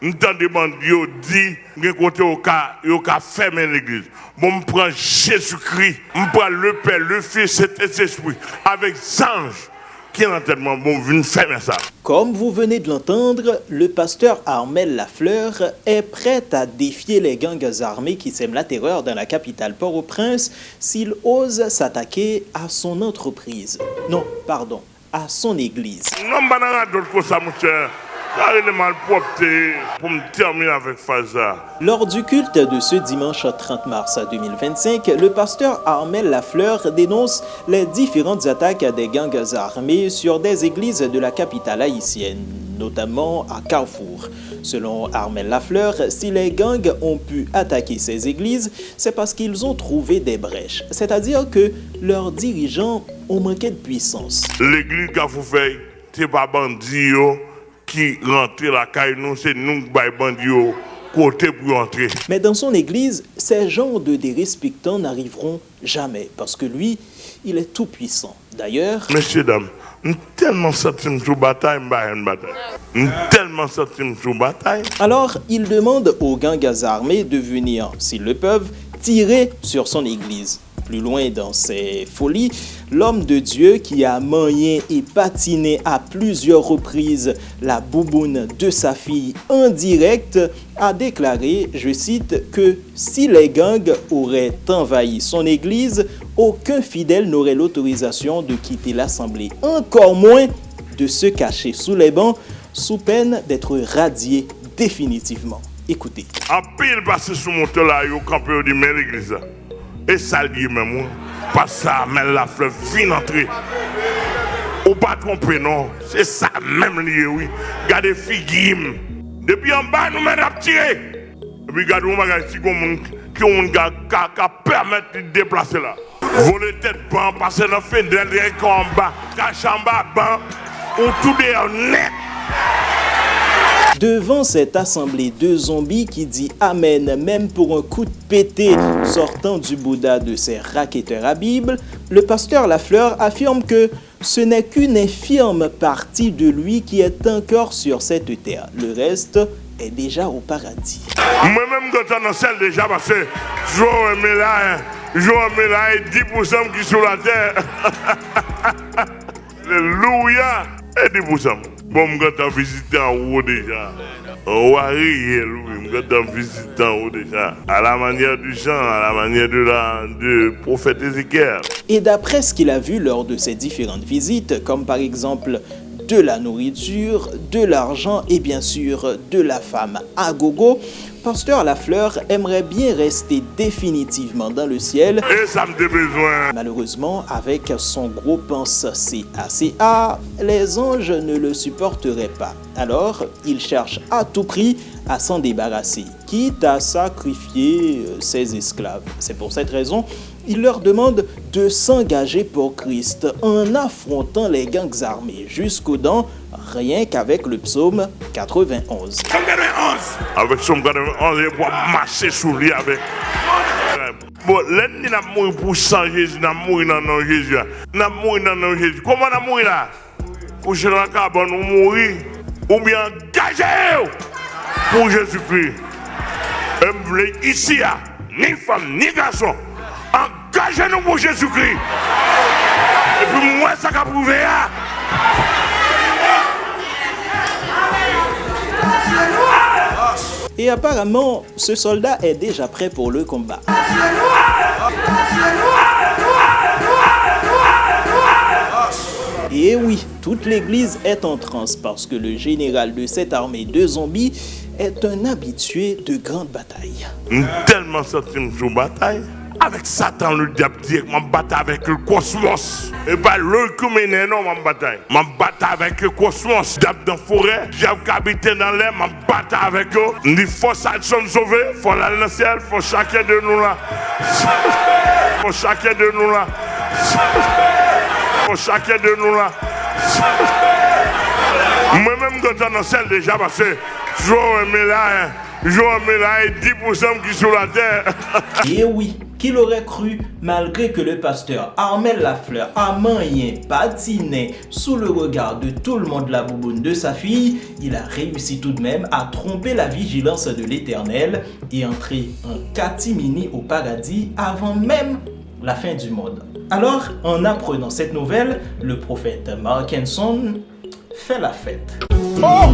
M'entendez bandit dit que côté au cas fermer l'église. Bon me prend Jésus-Christ, me prend le Père, le Fils et l'Esprit avec anges qui est tellement bon venir fermer ça. Comme vous venez de l'entendre, le pasteur Armel Lafleur est prêt à défier les gangs armés qui sèment la terreur dans la capitale Port-au-Prince s'il ose s'attaquer à son entreprise. Non, pardon, à son église. Non, je ne d'autres que ça, mon cher. Pour me terminer avec Faza. Lors du culte de ce dimanche 30 mars 2025, le pasteur Armel Lafleur dénonce les différentes attaques des gangs armés sur des églises de la capitale haïtienne, notamment à Carrefour. Selon Armel Lafleur, si les gangs ont pu attaquer ces églises, c'est parce qu'ils ont trouvé des brèches, c'est-à-dire que leurs dirigeants ont manqué de puissance. L'église Carrefour, c'est pas bandit qui rentre la caille, nous, c'est nous qui bandit côté pour entrer. Mais dans son église, ces gens de dérespectants n'arriveront jamais parce que lui, il est tout puissant. D'ailleurs, messieurs, dames, tellement senti sous bataille, tellement senti sous bataille. Alors, il demande aux gangs armés de venir, s'ils le peuvent, tirer sur son église. Plus loin dans ses folies, l'homme de Dieu qui a manié et patiné à plusieurs reprises la bouboune de sa fille en direct a déclaré, je cite, que si les gangs auraient envahi son église, aucun fidèle n'aurait l'autorisation de quitter l'assemblée, encore moins de se cacher sous les bancs, sous peine d'être radié définitivement. Écoutez. En pile passé sous mon toit là, il y a campé au dit mais l'église. Et ça dit même pas ça, mais la fleuve vient entrer. Ou pas tromper non, c'est ça même lié oui. Regardez figim. Depuis en bas nous mettons à tirer. Et puis regardez on va si qui on permettre de déplacer là. Voler tête ban passer dans fenêtre en bas, cache en bas ban ou tout est net. Devant cette assemblée de zombies qui dit Amen même pour un coup de pété sortant du Bouddha de ses racketteurs à Bible, le pasteur Lafleur affirme que ce n'est qu'une infirme partie de lui qui est encore sur cette terre. Le reste est déjà au paradis. Moi-même, quand on en celle déjà, parce que je mets là et 10% qui sont sur la terre. Alléluia! Et 10%. Bon, je vais visiter en haut déjà. Je vais visiter en haut déjà. À la manière du chant, à la manière de prophète Ézéchiel. Et d'après ce qu'il a vu lors de ses différentes visites, comme par exemple de la nourriture, de l'argent et bien sûr de la femme à gogo, pasteur Lafleur aimerait bien rester définitivement dans le ciel. Et ça me fait besoin. Malheureusement, avec son gros pense CACA, les anges ne le supporteraient pas. Alors, il cherche à tout prix à s'en débarrasser, quitte à sacrifier ses esclaves. C'est pour cette raison il leur demande de s'engager pour Christ en affrontant les gangs armés jusqu'aux dents, rien qu'avec le psaume 91. Avec psaume 91, il va marcher sous lui avec. Bon, l'ennemi n'a mouru pour sang Jésus, n'a mouru dans le nom de Jésus. N'a mouru dans le nom de Jésus. Comment n'a mouru là? Pour chez la cabane, ou mourir, ou bien engager pour Jésus-Christ. Et vous voulez ici, ni femme, ni garçon. Engagez-nous pour Jésus-Christ. Et puis moi, ça va prouver. Et apparemment, ce soldat est déjà prêt pour le combat. Et oui, toute l'église est en transe parce que le général de cette armée de zombies est un habitué de grandes batailles. Tellement senti sous bataille. Avec Satan, le diable directement bataille avec le cosmos. Et pas le communé, non, ma bataille. Ma bataille avec le cosmos. Diable dans la forêt, diable qui habite dans l'air, ma bataille avec eux. Il faut ça nous sauver, il faut aller dans le ciel, il faut chacun de nous là. Il faut chacun de nous là. Il faut chacun de nous là. Moi-même, quand on est dans le ciel déjà, parce que je mets là et 10% qui sont sur la terre. Et oui. Qui l'aurait cru, malgré que le pasteur Armel Lafleur a manié, patiné sous le regard de tout le monde la bouboune de sa fille, il a réussi tout de même à tromper la vigilance de l'Éternel et entrer en catimini au paradis avant même la fin du monde. Alors, en apprenant cette nouvelle, le prophète Mark Hanson fait la fête. Oh!